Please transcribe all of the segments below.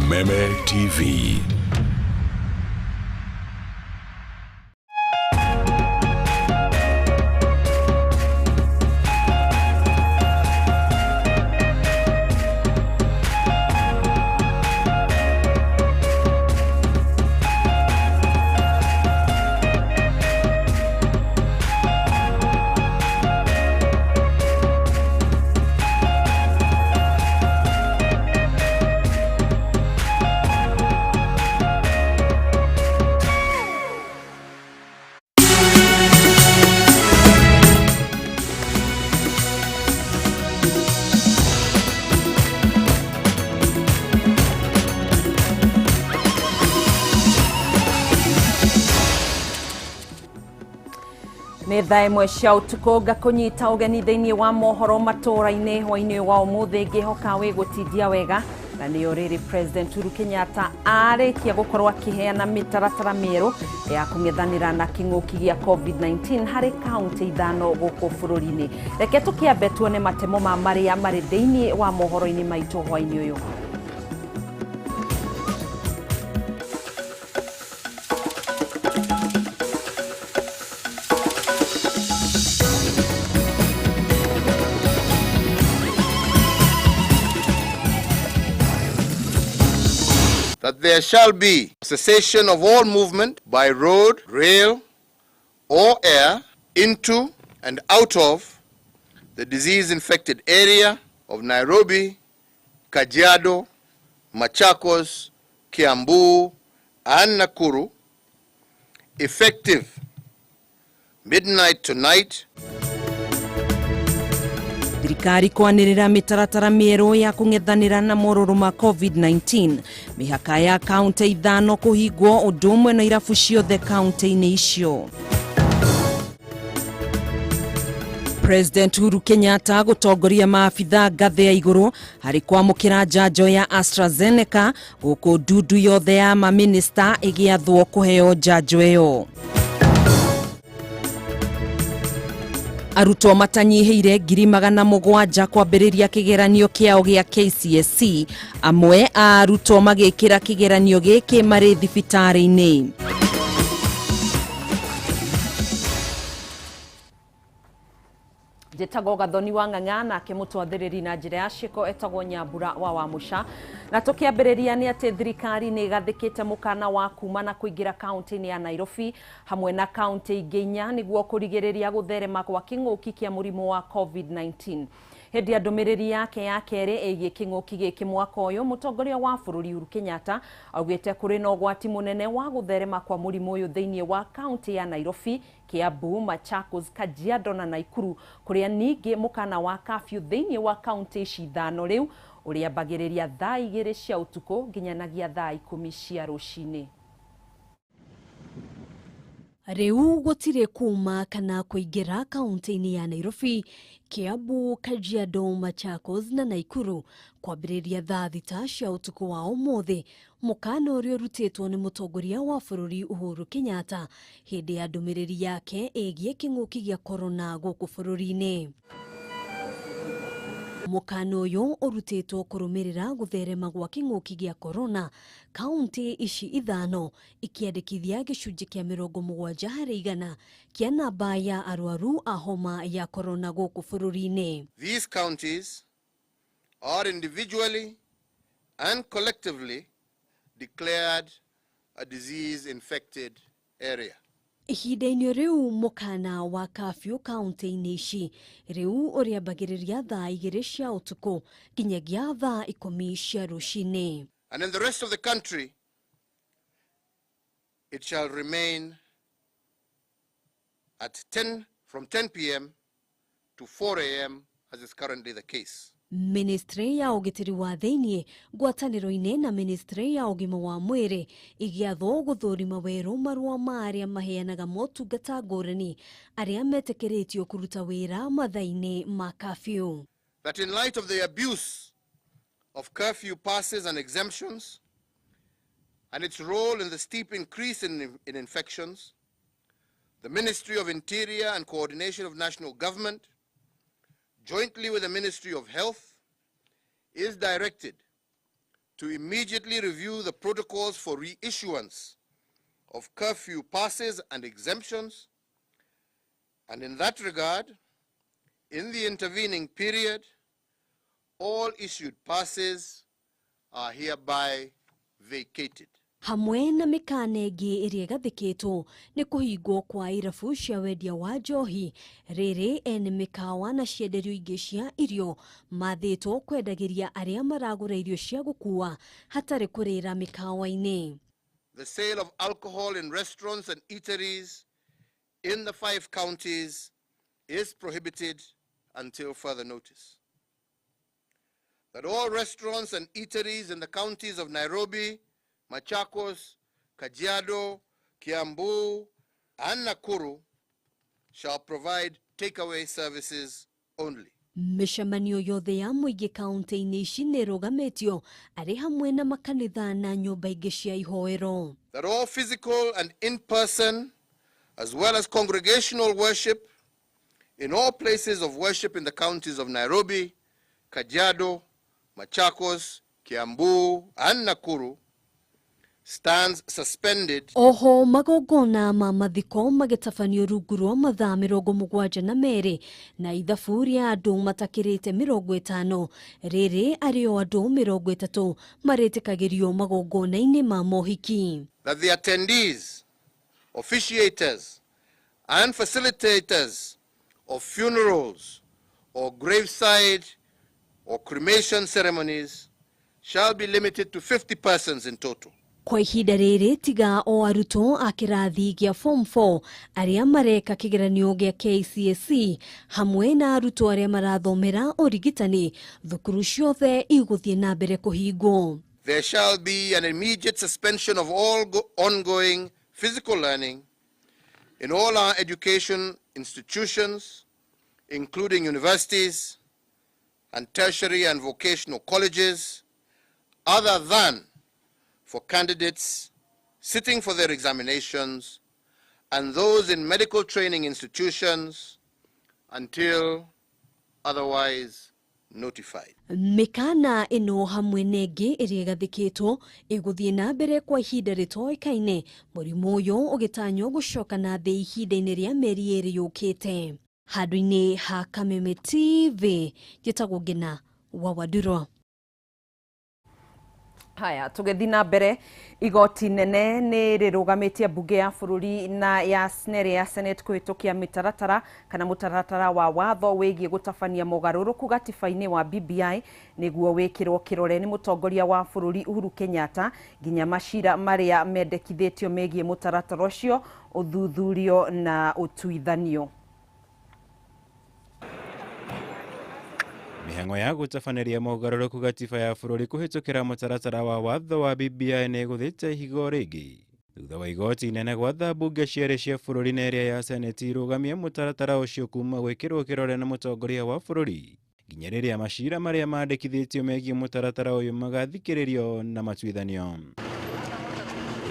Kameme TV. Nĩ thaa ĩmwe cia ũtukũ ngakũnyita ũgeni thĩinĩ wa mohoro matũra-inĩ hwainĩ wa ũmũthĩ ngĩhoka wĩgũtindia wega na nĩyo rĩrĩ President Uhuru Kenyatta arĩkia gũkorwo akĩheana mĩtaratara mĩerũ ya kũng'ethanĩra na kĩng'ũki gĩa COVID-19 harĩ kaunti ithano gũkũ bũrũri-inĩ. Reke tũkĩambe tuone matemo ma marĩa marĩ thĩinĩ wa mohoro-inĩ maitũ hwainĩ ũyũ. That there shall be cessation of all movement by road, rail, or air into and out of the disease-infected area of Nairobi, Kajiado, Machakos, Kiambu, and Nakuru, effective midnight tonight. Thirikari kwanĩrĩra mĩtaratara mĩerũ ya kũng'ethanĩra na morũrũ ma COVID-19. Mĩhaka ya kaunti ithano kũhingwo ũndũ ũmwe na irabu ciothe kaunti-inĩ icio. President Uhuru Kenyatta gũtongoria maabitha ngathĩ ya igũrũ harĩ kwamũkĩra njanjo ya AstraZeneca gũkũ ndundu yothe ya maminista ĩgĩathwo kũheo njanjo ĩyo. Arutwo matanyihĩire 700,000 kwambĩrĩria kĩgeranio kĩao gĩa KCSE, amwe a arutwo magĩkĩra kĩgeranio gĩkĩ marĩ thibitarĩ-inĩ. Njĩtagwo Gathoni wa Ng'ang'a nake mũtwathĩrĩri na njĩra ya ciĩko etagwo Nyambura wa Wamuca. Na tũkĩambĩrĩria nĩ atĩ thirikari nĩ ĩgathĩkĩte mũkana wa kuma na kũingĩra kaunti-inĩ ya Nairobi hamwe na kaunti ingĩ 4 nĩguo kũrigĩrĩria gũtherema kwa kĩng'ũki kĩa mũrimũ wa COVID-19. Hĩndĩ ya ndũmĩrĩri yake ya kerĩ ĩgiĩ kĩng'ũki gĩkĩ mwaka ũyũ, mũtongoria wa bũrũri Uhuru Kenyatta augĩte kũrĩ na ũgwati mũnene wa gũtherema kwa mũrimũ ũyũ thĩinĩ wa kaunti ya Nairobi, Kiambu, Machakos, Kajiado na Nakuru, kũrĩa ningĩ mũkana wa curfew thĩinĩ wa kaunti ici ithano rĩu ũrĩa ambagĩrĩria thaa 2 cia ũtukũ nginyanagia thaa 10 cia rũcinĩ. Rĩu gũtirĩ kuma kana kũingĩra kaunti-inĩ ya Nairobi, Kiambu, Kajiado, Machakos na Nakuru kwambĩrĩria thaa 3 cia ũtukũ wa ũmũthĩ, mũkana ũrĩa ũrutĩtwo nĩ mũtongoria wa bũrũri Uhuru Kenyatta hĩndĩ ya ndũmĩrĩri yake ĩgiĩ kĩng'ũki gĩa corona gũkũ bũrũri-inĩ. Mũkana ũyũ ũrutĩtwo kũrũmĩrĩra gũtherema gwa kĩng'ũki gĩa corona, kaunti ici ithano ikĩandĩkithia gĩcunjĩ kĩa 70 harĩ 100 kĩa namba ya arwaru a homa ya corona gũkũ bũrũri-inĩ. These counties are individually and collectively declared a disease-infected area. Ihinda-inĩ rĩu mũkana wa curfew kaunti-inĩ ici rĩu ũrĩa ambagĩrĩria thaa 2 cia ũtukũ nginyagia thaa 10 cia rũcinĩ. And in the rest of the country, it shall remain at from 10 p.m. to 4 a.m. as is currently the case. Ministry ya ũgitĩri wa thĩinĩ ngwatanĩro-inĩ na Ministry ya ũgima wa mwĩrĩ ĩgĩathwo gũthũrima werũ marũa ma arĩa maheanaga motungata ngũrani arĩa metĩkĩrĩtio kũruta wĩra mathaa-inĩ ma curfew. That in light of the abuse of curfew passes and exemptions and its role in the steep increase in infections, the Ministry of Interior and Coordination of National Government, jointly with the Ministry of Health, is directed to immediately review the protocols for reissuance of curfew passes and exemptions, and in that regard, in the intervening period, all issued passes are hereby vacated. Hamwe na mĩkana ĩngĩ ĩrĩa ĩgathĩkĩtwo nĩ kũhingwo kwa irabu cia wendia wa njohi, rĩrĩ ene mĩkawa na cienderio ingĩ cia irio mathĩtwo kwendagĩria arĩa maragũra irio cia gũkua hatarĩ kũrĩra mĩkawa-inĩ. The sale of alcohol in restaurants and eateries in the 5 counties is prohibited until further notice. That all restaurants and eateries in the counties of Nairobi, Machakos, Kajiado, Kiambu, and Nakuru shall provide takeaway services only. Mĩcemanio yothe ya mũingĩ kaunti-inĩ ici nĩ ĩrũgamĩtio arĩ hamwe na makanitha na nyũmba ingĩ cia ihoero. That all physical and in-person as well as congregational worship in all places of worship in the counties of Nairobi, Kajiado, Machakos, Kiambu, and Nakuru stands suspended. Oho magongona ma mathiko magĩtabanio rungu rwa mathaa 72 na ithabu rĩa andũ matakĩrĩte 50, rĩrĩ arĩo andũ 30 marĩtĩkagĩrio magongona-inĩ ma mohiki. That the attendees, officiators, and facilitators of funerals or graveside or cremation ceremonies shall be limited to 50 persons in total. Kwa ihinda rĩrĩ tiga o arutwo a kĩrathi gĩa Form 4 arĩa mareka kĩgeranio gĩa KCSE hamwe na arutwo arĩa marathomera ũrigitani, thukuru ciothe igũthiĩ na mbere kũhingwo. There shall be an immediate suspension of all ongoing physical learning in all our education institutions, including universities and tertiary and vocational colleges, other than for candidates sitting for their examinations and those in medical training institutions until otherwise notified. Mĩkana ĩno hamwe na ĩngĩ ĩrĩa ĩgathĩkĩtwo ĩgũthiĩ na mbere kwa ihinda rĩtoĩkaine, mũrimũ ũyũ ũgĩtanywo gũcoka na thĩ ihinda-inĩ rĩa mĩeri 2 yũkĩte. Handũ-inĩ ha Kameme TV, njĩtagwo Ngina wa Waduro. Haya, tũgĩthiĩ na mbere, igoti nene nĩ rĩrũgamĩtie mbunge ya bũrũri na ya Senate kũhĩtũkia mĩtaratara kana mũtaratara wa watho wĩgiĩ gũtabania mogarũrũku gatiba-inĩ wa BBI nĩguo wĩkĩrwo kĩrore nĩ mũtongoria wa bũrũri Uhuru Kenyatta, nginya macira marĩa mendekithĩtio megiĩ mũtaratara ũcio ũthuthurio na ũtuithanio. Mĩhang'o ya gũtabanĩria mogarũrũku gatiba ya bũrũri kũhĩtũkĩra mũtaratara wa watho wa BBI nĩ ĩgũthĩte ihigo rĩngĩ thutha wa igoti inene gwatha mbunge cierĩ cia bũrũri na ĩrĩa ya Senate irũgamie mũtaratara ũcio kuma gwĩkĩrwo kĩrore na mũtongoria wa bũrũri nginya rĩrĩa macira marĩa mandĩkithĩtio megiĩ mũtaratara ũyũ magathikĩrĩrio na matuithanio.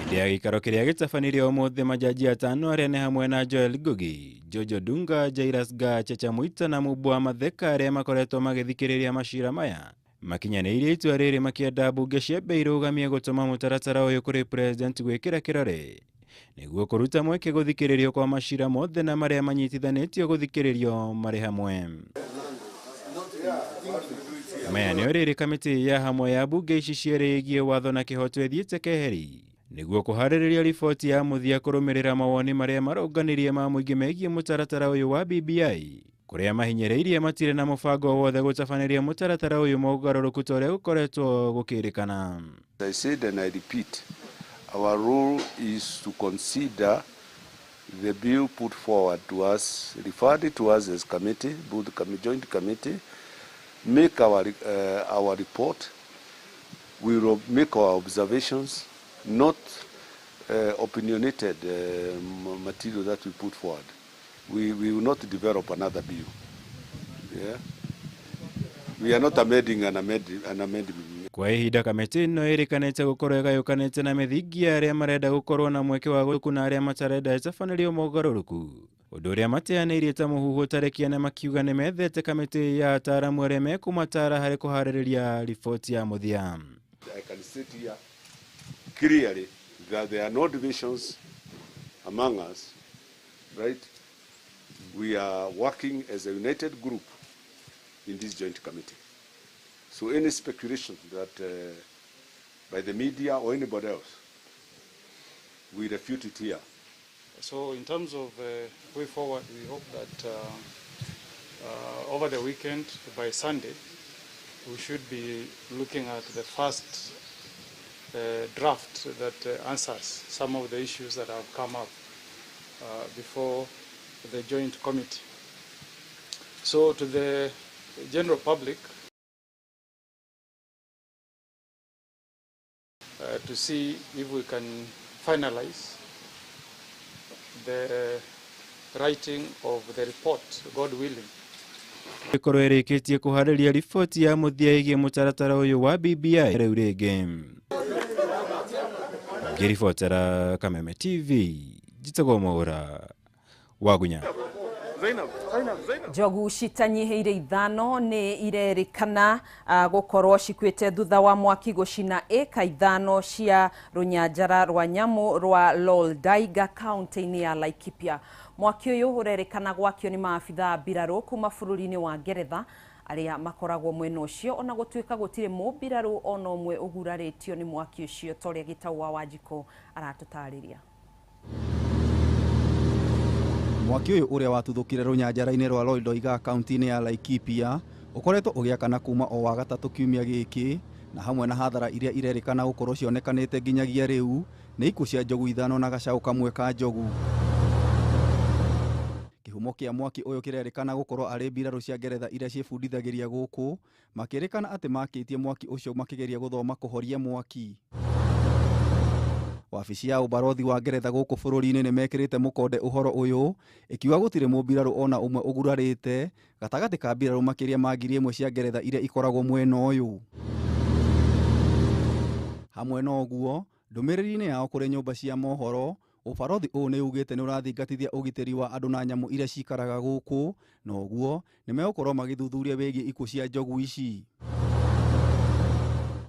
Hĩndĩ ya gĩikaro kĩrĩa gĩtabanirio ũmũthĩ, majaji atano arĩa nĩ hamwe na Joel Ngugi, Jojo Dunga, Jairus Ga, Chacha Mwita na Mubwa Matheka arĩa makoretwo magĩthikĩrĩria macira maya makinyanĩirie itua rĩrĩ makĩenda mbunge ciambe irũgamie gũtũma mũtaratara ũyũ kũrĩ president gwĩkĩra kĩrore nĩguo kũruta mweke gũthikĩrĩrio kwa macira mothe na marĩa manyitithanĩtio gũthikĩrĩrio marĩ hamwe. Maya nĩo rĩrĩ kamĩtĩ ya hamwe ya mbunge ici cierĩ ĩgiĩ watho na kĩhoto ĩthiĩte keheri nĩguo kũharĩrĩria riboti ya mũthia kũrũmĩrĩra mawoni marĩa maronganirie ma mũingĩ megiĩ mũtaratara ũyũ wa BBI, kũrĩa mahinyĩrĩirie matirĩ na mũbango wothe gũtabanĩria mũtaratara ũyũ mogarũrũku ta ũrĩa gũkoretwo gũkĩrĩkana. I said and I repeat, our role is to consider the bill put forward to us, referred to us as committee, both joint committee, make our report. We will make our observations, not opinionated material that we put forward. We will not develop another bill. Yeah? We are not amending an amendment. Kwa ihinda kamĩtĩ ĩno ĩrĩkanĩte gũkorwo ĩgayũkanĩte na mĩthingi ya arĩa marenda gũkorwo na mweke wa gũkuna arĩa matarenda ĩtabanĩrio mogarũrũku, ũndũ ũrĩa mateanĩirie ta mũhuhu tarĩkia na makiuga nĩ methete kamĩtĩ ya ataaramu arĩa mekũmatara harĩ kũharĩrĩria riboti ya mũthia. I can state here clearly that there are no divisions among us, right? We are working as a united group in this joint committee. So any speculation that by the media or anybody else, we refute it here. So in terms of way forward, we hope that over the weekend, by Sunday, we should be looking at the first draft that answers some of the issues that have come up before the joint committee. So to the general public, to see if we can finalize the writing of the report, God willing. Ikorwo ĩrĩkĩtie kũharĩria riboti ya mũthia ĩgiĩ mũtaratara ũyũ wa BBI rĩu rĩngĩ. Ngĩribotera Kameme TV, njitagwo Mwaura Wagunya. Njogu citanyihiire ithano ni irerikana gukorwo cikwite thutha wa mwaki gucina eka ithano cia runyanjara rwa nyamu rwa Loldaiga county-ini ya Laikipia. Mwaki uyu urerikana gwakio ni maabitha mbiraru kuma bururi-ini wa Ngeretha aria makoragwo mwena ucio, ona gutuika gutire mubiraru ona umwe uguraritio ni mwaki ucio, toria Gitau wa Wanjiko aratutariria. Mwaki uyu uria watuthukire runyanjara-ini rwa Loldaiga county-ini ya Laikipia ukoretwo ugiakana kuma o wa gatatu kiumia giki, na hamwe na hathara iria irerikana gukorwo cionekanite nginyagia riu ni ikuũ cia njogu ithano na gacaũ kamwe ka njogu. Kihumo kia mwaki uyu kirerikana gukorwo ari mbiraru cia Ngeretha iria ciebundithagiria guku, makirikana ati makitie mwaki ucio makigeria guthoma kuhoria mwaki. Wabici ya ubarothi wa Ngeretha guku bururi-ini ni mekirite mukonde uhoro uyu, ikiuga gutire mubiraru ona umwe ugurarite gatagati ka mbiraru makiria ma 1,000 cia Ngeretha iria ikoragwo mwena uyu. Hamwe na uguo, ndumiriri-ini yao kuri nyumba cia mohoro, ubarothi uyu ni ugite ni urathingatithia ugitiri wa andu na nyamu iria cikaraga guku, na uguo ni megukorwo magithuthuria wigie ikuũ cia njogu ici.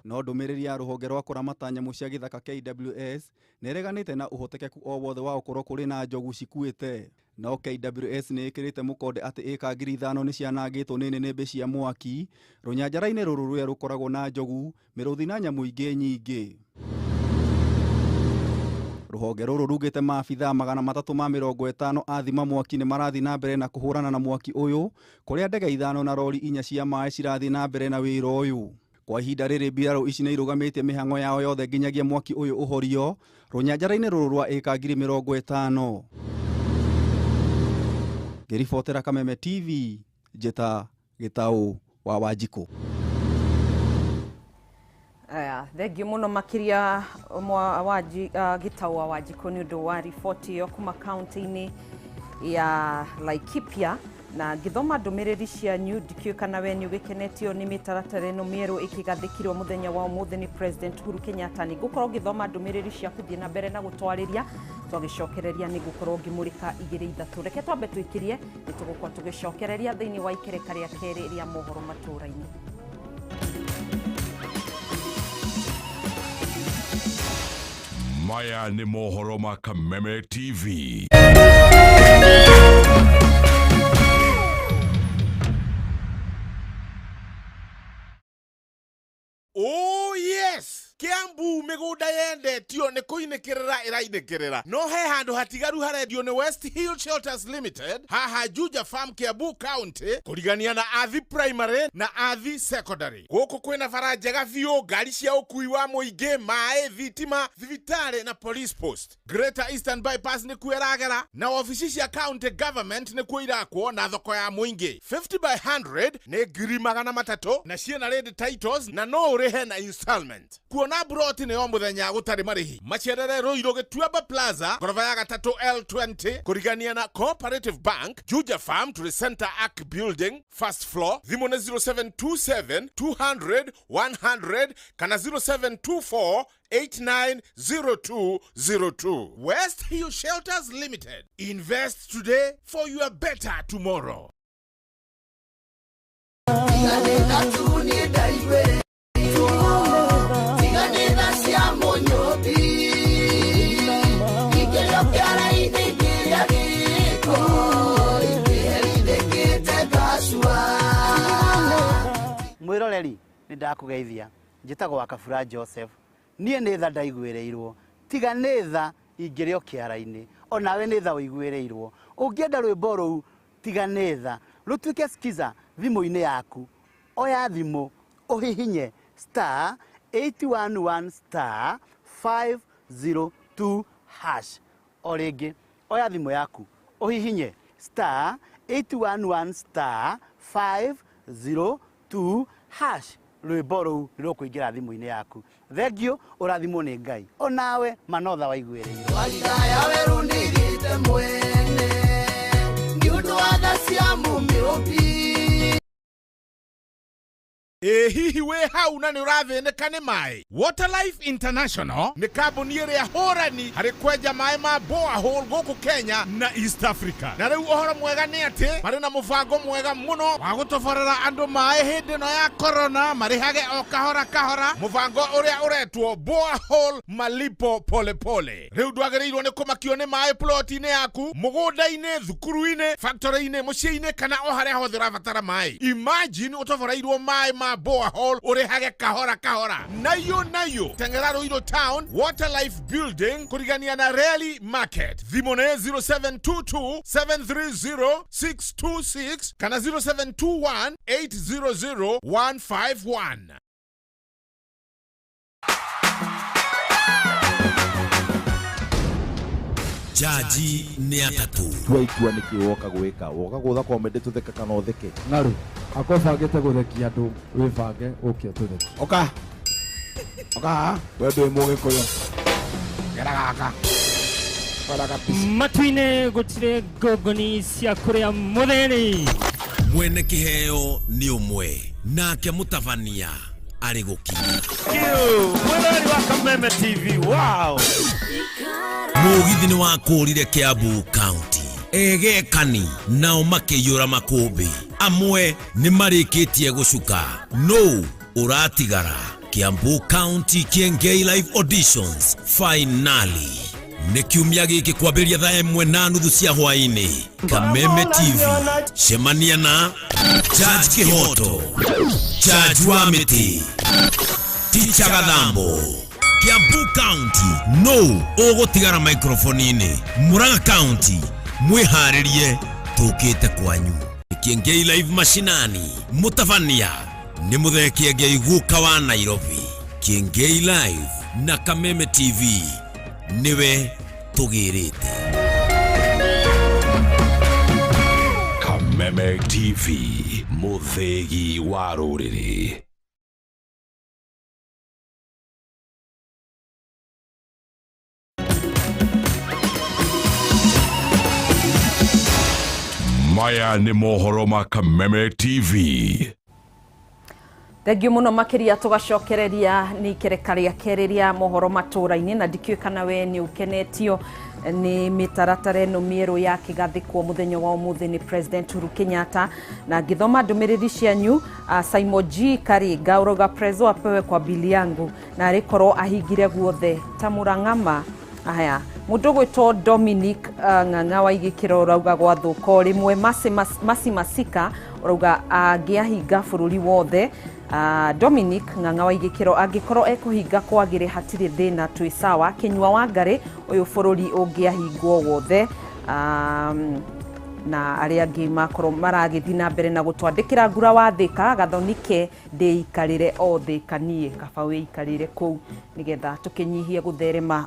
No ndumiriri ya ruhonge rwa kuramata nyamu cia githaka KWS nereganite na uhotekeku o wothe wa ukorwo kuri na njogu cikuite. No KWS ni ikirite mukonde ati eka 5,000 ni cianangitwo ni nĩnĩmbĩ cia mwaki runyanjara-ini ruru ruria rukoragwo na njogu, miruthi na nyamu ingi nyingi. Ruhonge ruru rugite maabitha 350 athima mwaki ni marathi na mbere na kuhurana na mwaki uyu, kuria ndege 5 na rori 4 cia maĩ cirathi na mbere na wira uyu. Kwa ihinda riri mbiraru ici ni irugamitie mihango yao yothe nginyagia mwaki uyu uhorio runyanjara-ini ruru rwa eka 50,000. Ngiribotera Kameme TV, njeta Gitau wa Wanjiko. Thengiũ mũno makiria Gitau wa Wanjiko ni undu wa riboti iyo kuma kaunti-ini ya Laikipia. Na ngithoma ndumiriri cianyu ndikiũkana we ni ugikenetio ni mitaratara ĩno mĩerũ ikigathĩkirwo muthenya wa ũmũthĩ ni President Uhuru Kenyatta. Ni ngukorwo ngithoma ndumiriri cia kuthii na mbere na gutwarĩria, twagicokereria ni ngukorwo ngimurika 2-3. Reke twambe twikirie ni tugukorwo tugicokereria thiini wa ikereka ria keri ria mohoro matura-ini. Maya ni mohoro ma Kameme TV. Oh yes! Kiambu migunda yendetio ni kuinekirira irainekirira. No he handu hatigaru harendio ni West Hill Shelters Limited haha Juja Farm, Kiambu County, kurigania na Athi Primary na Athi Secondary. Guku kwina bara njega biũ, ngari cia ũkui wa mũingĩ, maĩ, thitima, thibitari na police post. Greater Eastern Bypass ni kueragera na ofici cia county government ni kuirakwo na thoko ya mũingĩ. 50 by 100 ni 300,000 na ciena ready titles na no urihe na installment. Na broti ni o muthenya gutari marihi. Macerere Ruiru Gituamba Plaza, gorofa ya 3 L20, kurigania na Cooperative Bank, Juja Farm to the Center Arc Building, first floor. Thimu na 0727 200 100 kana 0724 890202. West Hill Shelters Limited. Invest today for your better tomorrow. ri ni ndakugeithia njitagwo Wakabura Joseph nie nĩ tha ndaiguĩrĩirwo tiga nĩ tha ingĩrĩo kĩara-inĩ onawe nĩ tha ũiguĩrĩirwo ũngĩenda rwĩmbo rũu tiga nĩ tha rũtuĩke skiza thimũ-inĩ yaku oya thimũ ũhihinye *811*502# o rĩngĩ oya thimũ yaku ũhihinye *811*502# rwĩmbo rũu rũkũingĩra thimũ-inĩ yaku thengio ũrathimwo nĩ Ngai onawe manotha waiguĩrĩirwo wagaya werũ nĩgĩte mwene nĩ ũndũ wa tha cia mũmĩũmbi hihi we hau na nĩ ũrathĩnĩka nĩ maĩ Waterlife International nĩ kambuni ĩrĩa hũrani harĩ kwenja maĩ ma borehole gũkũ Kenya na East Africa na rĩu ũhoro mwega nĩ atĩ marĩ na mũbango mwega mũno wa gũtoborera andũ maĩ hĩndĩ ĩno ya corona marĩhage o kahora kahora mũbango ũrĩa ũretwo borehole malipo polepole rĩu ndwagĩrĩirwo nĩ kũmakio nĩ maĩ plot-inĩ yaku mũgũnda-inĩ thukuru-inĩ factory-inĩ mũciĩ-inĩ kana o harĩa hothe ũrabatara maĩ imagine ũtoboreirwo maĩ ma borehole urihage kahora kahora nayo tengera Ruiru Town Waterlife Building kurigania na Rally Market thimone 0722-730-626 kana 0721-800-151 Jaji ni atatu twaigua niki woka gwika woka gutha comedy tutheka kana utheke naru akobangite guthekia andu wibange ukio tutheki oka we ndwi mugikuyu geragaka matuine gutire ngongoni cia kuria mutheni mwene kiheo ni umwe nake mutabania ari gukinya mwendani wa Kameme TV wow mugithi ni wakũrire Kiambu County egekani nao makĩiyũra makũmbĩ amwe nĩ marĩkĩtie gũcuka no ũratigara Kiambu County Kiengei Live Auditions finally nĩ kiumia gĩkĩ kwambĩrĩria thaa 1:30 cia hwaĩ-inĩ Kameme TV cemania na Judge Kihoto Judge wa Mĩtĩ Teacher Gathambo Kiambu County no ũgũtigara microphone-inĩ Murang'a County mwĩharĩrie tũkĩte kwanyu Kiengei Live mashinani mutabania nĩ mũtheki Kiengei guka wa Nairobi Kiengei Live na Kameme TV niwe tũgĩrĩte Kameme TV mũthegi wa rũrĩrĩ maya nĩ mohoro ma Kameme TV Thengio muno makiria tugacokereria ni ikereka ria kereria mohoro matũra-inĩ na ndikiũkana we ni ukenetio ni mitaratara ĩno mĩerũ ya kĩgathĩkwo mũthenya wa ũmũthĩ ni President Uhuru Kenyatta na ngĩthoma ndũmĩrĩri cianyu Simon G Karinga uroga prezo apewe kwa bili yangu na arikorwo ahingire guothe ta Murang'ama aya mundu gwitwo Dominic Ng'ang'a wa igikiro urauga gwathũka rimwe Masi Masika urauga angĩahinga bũrũri wothe Dominic Ng'ang'a wa igikiro angikorwo ekuhinga kwagire hatire thina twĩ sawa Kinyua wa Ngari uyu bũrũri ũngĩahingwo wothe na aria angĩ makorwo maragĩthi na mbere na gũtwandĩkĩra ngura wa thĩka Gathoni ke ndĩikarĩre o thĩka niĩ kaba wĩikarĩre kũu nĩgetha tũkĩnyihie gũtherema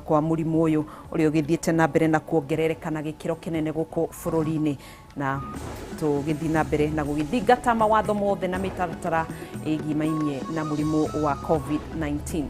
kwa mũrimũ ũyũ ũrĩa ũgĩthiĩte na mbere na kuongerereka gĩkĩro kĩnene gũkũ bũrũri-inĩ na tũgĩthi na mbere na gũgĩthingata mawatho mothe na mĩtaratara ĩgimainie na mũrimũ wa COVID-19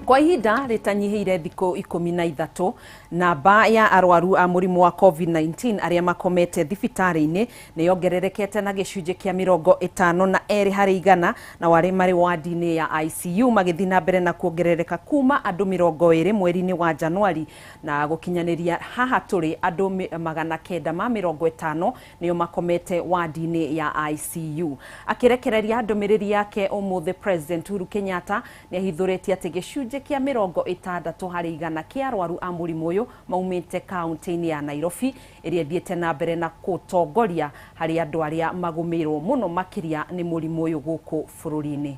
Kwa ihinda rĩtanyihĩire thikũ 13 namba ya arwaru a mũrimũ wa COVID-19 arĩa makomete thibitarĩ-inĩ nĩ yongererekete na gĩcunjĩ kĩa 52% na warĩ marĩ wadi-inĩ ya ICU magĩthi na mbere na kuongerereka kuma andũ 20 mweri-inĩ wa Januari na gũkinyanĩria haha tũrĩ andũ 950 nĩo makomete wadi-inĩ ya ICU akĩrekereria ndũmĩrĩri yake ũmũthĩ President Uhuru Kenyatta nĩ ahithũrĩtie atĩ gĩcunjĩ kia 60 harĩ igana kia arwaru a mũrimũ ũyũ maumĩte kaunti-inĩ ya Nairobi ĩrĩa ĩthiĩte na mbere na gũtongoria harĩ andũ arĩa magũmĩirwo mũno makĩria nĩ mũrimũ ũyũ gũkũ bũrũri-inĩ.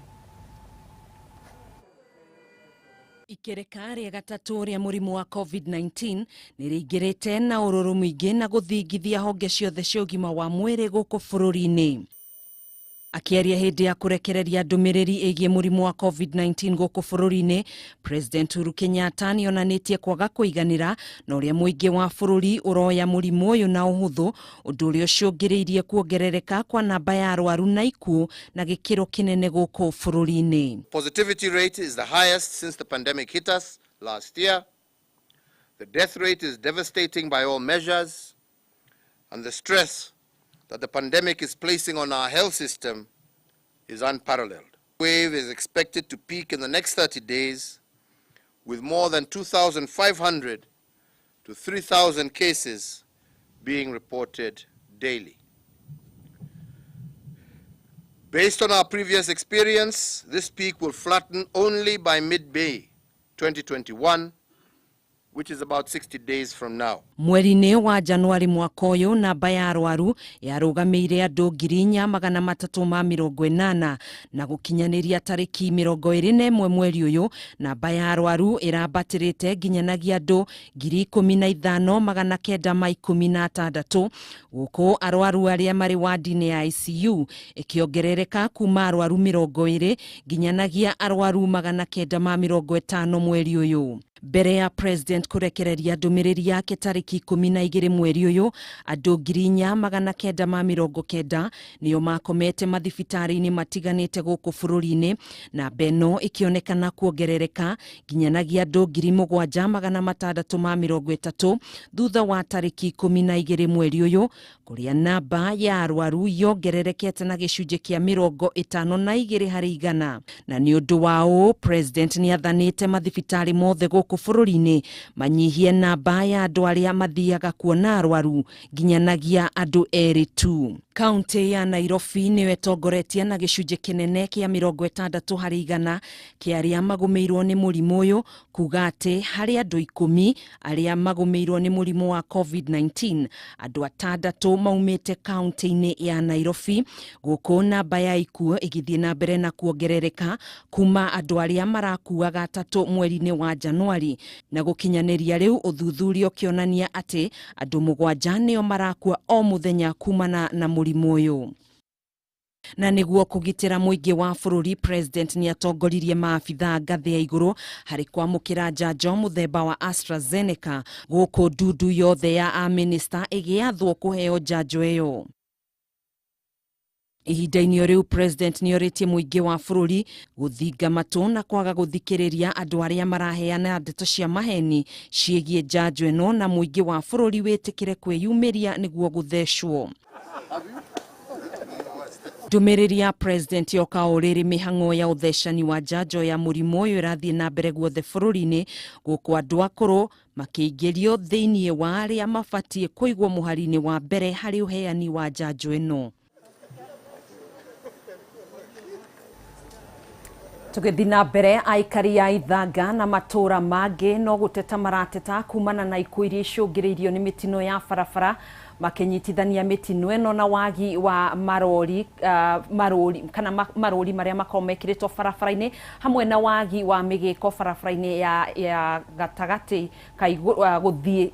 Ikereka rĩa gatatũ rĩa mũrimũ wa COVID-19 nĩ rĩingĩrĩte na ũrũrũ mũingĩ na gũthingithia honge ciothe cia ũgima wa mwĩrĩ gũkũ bũrũri-inĩ. Akiaria hĩndĩ ya kũrekereria ndũmĩrĩri ĩgiĩ mũrimũ wa COVID-19 gũkũ bũrũri-inĩ, President Uhuru Kenyatta nĩonanĩtie kwaga kũiganĩra na ũrĩa mũingĩ wa bũrũri ũroya mũrimũ ũyũ na ũhũthũ, ũndũ ũrĩa ũcũngĩrĩirie kuongerereka kwa namba ya arwaru na ikuũ na gĩkĩro kĩnene gũkũ bũrũri-inĩ. Positivity rate is the highest since the pandemic hit us last year. The death rate is devastating by all measures, and the stress that the pandemic is placing on our health system is unparalleled. The wave is expected to peak in the next 30 days with more than 2,500 to 3,000 cases being reported daily. Based on our previous experience, this peak will flatten only by mid-May 2021, which is about 60 days from now. Mweri-inĩ wa Januari mwaka ũyũ namba ya arwaru yarũgamĩire andũ 3,380 na gũkinyanĩria tarĩki 21 mweri ũyũ namba ya arwaru ĩrambatĩrĩte nginyanagia andũ 15,916 gũkũ arwaru arĩa marĩ wadi-inĩ ya ICU ĩkĩongerereka kuma arwaru 20 nginyanagia arwaru 950 mweri ũyũ. Mbere ya President kũrekereria ndũmĩrĩri yake tarĩki 12 mweri ũyũ, andũ 990 nĩo makomete mathibitarĩ-inĩ matiganĩte gũkũ bũrũri-inĩ, na beno ĩkĩonekana kuongerereka nginyanagia andũ 7,630 thutha wa tarĩki 12 mweri ũyũ, kũrĩa namba ya arwaru yongererekete na gĩcunjĩ kĩa 52 harĩ igana. Na nĩ ũndũ wao, President nĩathanĩte mathibitarĩ mothe gũkũ bũrũri-inĩ manyihie namba ya andũ arĩa mathiaga kuona arwaru nginyanagia andũ 2 tu. Kaunti ya Nairobi nĩyo ĩtongoretie na gĩcunjĩ kĩnene kĩa 60 harĩ igana kĩa arĩa magũmĩirwo nĩ mũrimũ ũyũ, kuga atĩ harĩ andũ 10 arĩa magũmĩirwo nĩ mũrimũ wa COVID-19, andũ 6 maumĩte kaunti-inĩ ya Nairobi, gũkũ namba ya ikuũ ĩgĩthiĩ na mbere na kuongerereka kuma andũ arĩa marakuaga 3 mweri-inĩ wa Januari na gũkinyanĩria rĩu ũthuthuria ũkĩonania atĩ andũ 7 nĩo marakua o mũthenya kumana na mũrimũ ũyũ. Na nĩguo kũgitĩra mũingĩ wa bũrũri, President nĩatongoririe maabitha ngathĩ ya igũrũ harĩ kwamũkĩra njanjo mũthemba wa AstraZeneca gũkũ ndundu yothe ya amĩnĩsta ĩgĩathwo kũheo njanjo ĩyo. Ihinda-inĩ rĩu, President nĩorĩtie mũingĩ wa bũrũri gũthinga matũ na kwaga gũthikĩrĩria andũ arĩa maraheana ndeto cia maheni ciĩgiĩ njanjo ĩno, na mũingĩ wa bũrũri wĩtĩkĩre kwĩyumĩria nĩguo gũthecwo. Ndũmĩrĩri ya President yoka o rĩrĩ mĩhang'o ya ũthecani wa njanjo ya mũrimũ ũyũ ĩrathiĩ na mbere guothe bũrũri-inĩ, gũkũ andũ akũrũ makĩingĩrio thĩiniĩ wa arĩa mabatiĩ kũigwo mũhari-inĩ wa mbere harĩ ũheani wa njanjo ĩno. Tũgĩthiĩ na mbere, aikari a ithanga na matũra mangĩ no gũteta marateta kumana na ikuũ iria icũngĩrĩirio nĩ mĩtino ya barabara, makĩnyitithania mĩtino ĩno na wagi wa marori marĩa makoragwo mekĩrĩtwo barabara-inĩ, hamwe na wagi wa mĩgĩko barabara-inĩ ya gatagatĩ gũthiĩ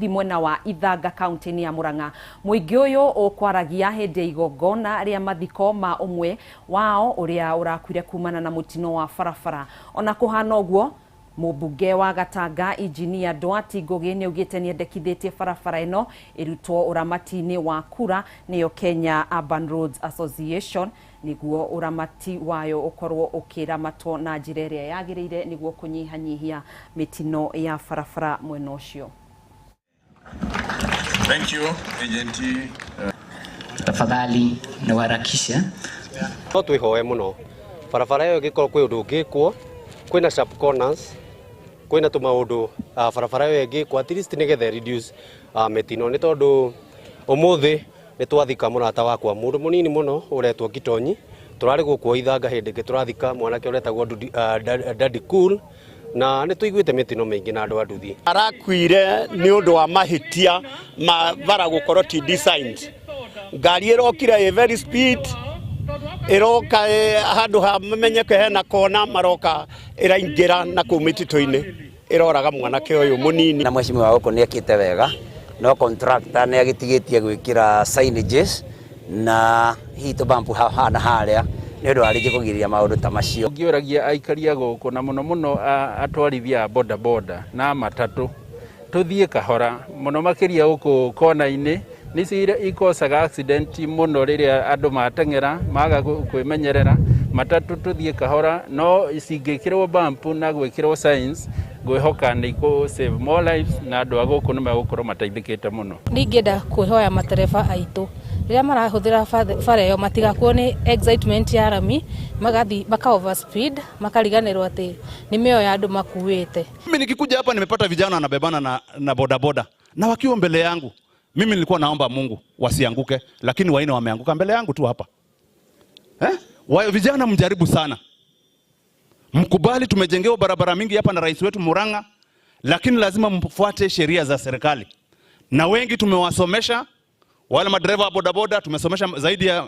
mwena wa Ithanga kaunti-inĩ ya Murang'a. Mũingĩ ũyũ ũkwaragia hĩndĩ ya igongona rĩa mathiko ma ũmwe wao ũrĩa ũrakuire kumana na mũtino wa barabara. Ona kũhana ũguo, mũmbunge wa Gatanga Injinia Ndwati Ngũgĩ nĩaugĩte nĩendekithĩtie barabara ĩno ĩrutwo ũramati-inĩ wa kura nĩyo Kenya Urban Roads Association, nĩguo ũramati wayo ũkorwo ũkĩramatwo na njĩra ĩrĩa yagĩrĩire nĩguo kũnyihanyihia mĩtino ya barabara mwena ũcio. Thank you, Agent. Tafadhali na warakisha. No twihoe muno. Barabara ĩyo ĩngĩkorwo kwĩ ũndũ ũngĩkwo, kwĩna sharp corners, kwĩna tũmaũndũ barabara ĩyo ĩngĩkwo at least nĩgetha reduce mĩtino, nĩ tondũ ũmũthĩ nĩ twathika mũrata wakwa mũndũ mũnini mũno ũretwo Gitonyi, turari guku ithanga hindi ngi turathika mwanake uretagwo Daddy Cool na nĩ tũiguĩte mĩtino mĩingĩ na andũ a nduthi. Arakuire nĩ ũndũ wa mahĩtia bara gũkorwo ti designed. Ngari ĩrokire very speed iroka handu ha menyeke hena kona maroka iraingira na kuu mĩtitũ-inĩ iroraga mwanake ũyũ mũnini. Na mheshimiwa wako nĩ akĩte wega no contractor nĩ agĩtigĩtie gwĩkĩra signages na hito bump hana harĩa nĩ ũndũ warĩje kũgirĩrĩria maũndũ ta macio. Ngĩũragia aikaria gũkũ na mũno atwarithia boda boda na matatũ tũthiĩ kahora mũno makĩria gũkũ kona-inĩ nĩ ikosaga accident mũno rĩrĩa andũ mateng'era maga kwĩmenyerera matatũ tũthiĩ kahora no cingĩkĩrwo bump na gwĩkĩrwo signs ngwĩhoka nĩ ikũ save more lives na andũ a gũkũ nĩ megũkorwo mateithĩkĩte mũno. Ningĩenda kwĩhoya matereba aitũ rĩrĩa marahũthĩra bara ĩyo matigakuo nĩ excitement ya rami magathi maka overspeed makariganĩrwo atĩ nĩ mĩoyo ya andũ makuĩte. Mimi nikikuja hapa nimepata vijana wanabebana na bodaboda na wakiwa mbele yangu. Mimi nilikuwa naomba Mungu wasianguke, lakini waine wameanguka mbele yangu tu hapa. Vijana mjaribu sana. Mkubali tumejengewa barabara mingi hapa na rais wetu Murang'a, lakini lazima mfuate sheria za serikali. Na wengi tumewasomesha, wale madereva wa bodaboda tumesomesha zaidi ya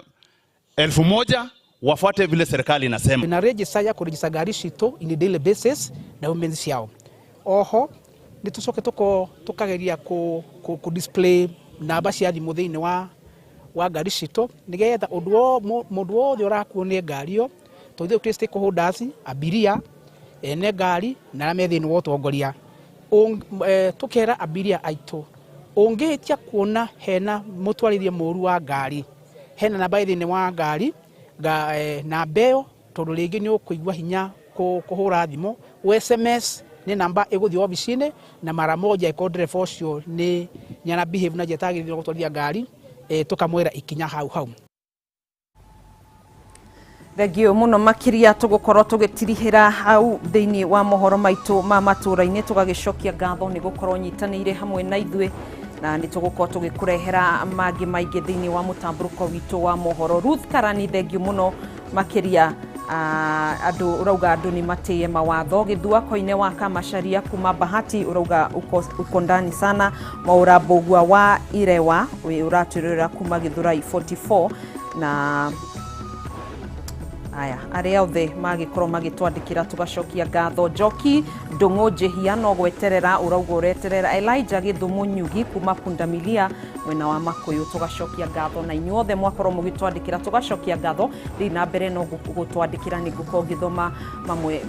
1000 wafuate vile serikali inasema. Na register ya kurejista gari cito in a daily basis na women's ciao. Oho ni tucoke tukageria ku display namba cia thimu thiini wa ngari cito nigetha mundu wothe urakuo ni ngari yo twithe Kristo stakeholders abiria ene ngari na arĩa me thĩinĩ wa ũtongoria tukera abiria aitũ ũngĩhĩtia kuona hena mũtwarithia mũru wa ngari hena namba thĩinĩ wa ngari namba ĩyo tondũ rĩngĩ nĩ ũkũigua hinya kũhũra thimũ SMS ni namba iguthi obici-inĩ na mara moja iko dereva ũcio ni nyana behave na jetagĩrĩire gũtwarithia ngari tukamwĩra ikinya hau. Thengio muno makiria tugukorwo tugitirihira hau thiini wa mohoro maitu ma matura-ini tugagĩcokia ngatho ni gukorwo nyitanĩire hamwe na ithuĩ na nĩ tũgũkorwo tũgĩkũrehera mangĩ maingĩ thĩinĩ wa mũtambũrũko witũ wa mohoro. Ruth Karani thengio muno makiria andũ urauga andũ nĩ matĩye mawatho gĩthuako-inĩ wa Kamacharia kuma Bahati urauga uko ndani sana Mwaura Mbũgua wa Irewa uratwĩrĩra kuma Gĩthũrai 44 na aya arĩa othe magĩkorwo magĩtwandĩkĩra tugacokia ngatho. Njoki Ndũng'ũ Njĩhia no gweterera urauga ureterera Elijah Gĩthũmũ Nyugi kuma Pundamilia mwena wa Makũyũ tugacokia ngatho na inyuothe mwakorwo mũgĩtwandĩkĩra tugacokia ngatho thiĩ na mbere no gũtwandĩkĩra nĩ ngũkorwo ngĩthoma mamwe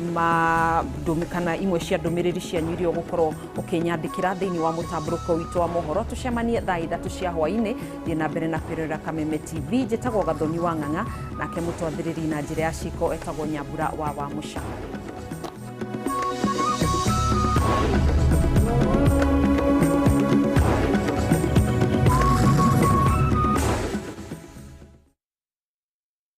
kana imwe cia ndũmĩrĩri cianyu iria ũgũkorwo ũkĩnyandĩkĩra thĩinĩ wa mũtambũrũko witũ wa mohoro. Tucemanie thaa 3 cia hwaĩ-inĩ thiĩ na mbere na kwĩrorera Kameme TV. Njĩtagwo Gathoni wa Ng'ang'a nake mũtwathĩrĩri na njĩra ya ciko etagwo Nyambura wa Mucha.